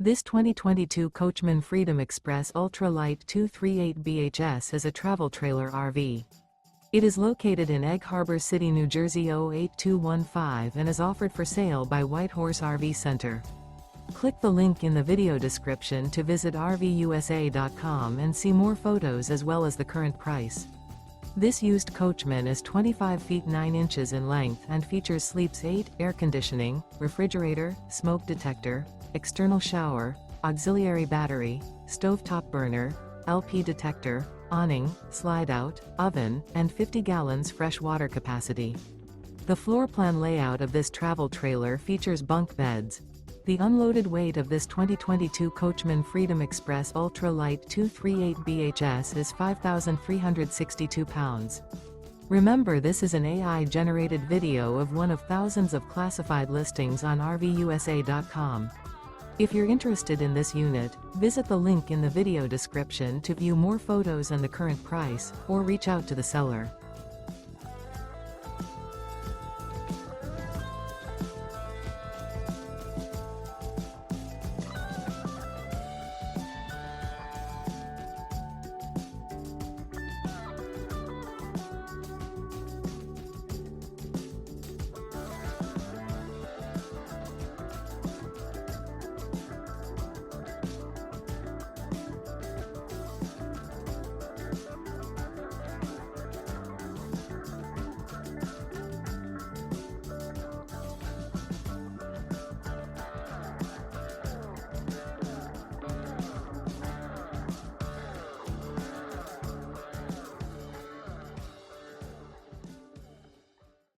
This 2022 Coachmen Freedom Express Ultra Lite 238 BHS is a travel trailer RV. It is located in Egg Harbor City, New Jersey 08215 and is offered for sale by Whitehorse RV Center. Click the link in the video description to visit RVUSA.com and see more photos as well as the current price. This used coachman is 25 feet 9 inches in length and features sleeps 8, air conditioning, refrigerator, smoke detector, external shower, auxiliary battery, stovetop burner, LP detector, awning, slide-out, oven, and 50 gallons fresh water capacity. The floor plan layout of this travel trailer features bunk beds. The unloaded weight of this 2022 Coachmen Freedom Express Ultra Lite 238 BHS is 5,362 pounds. Remember, this is an AI-generated video of one of thousands of classified listings on RVUSA.com. If you're interested in this unit, visit the link in the video description to view more photos and the current price, or reach out to the seller.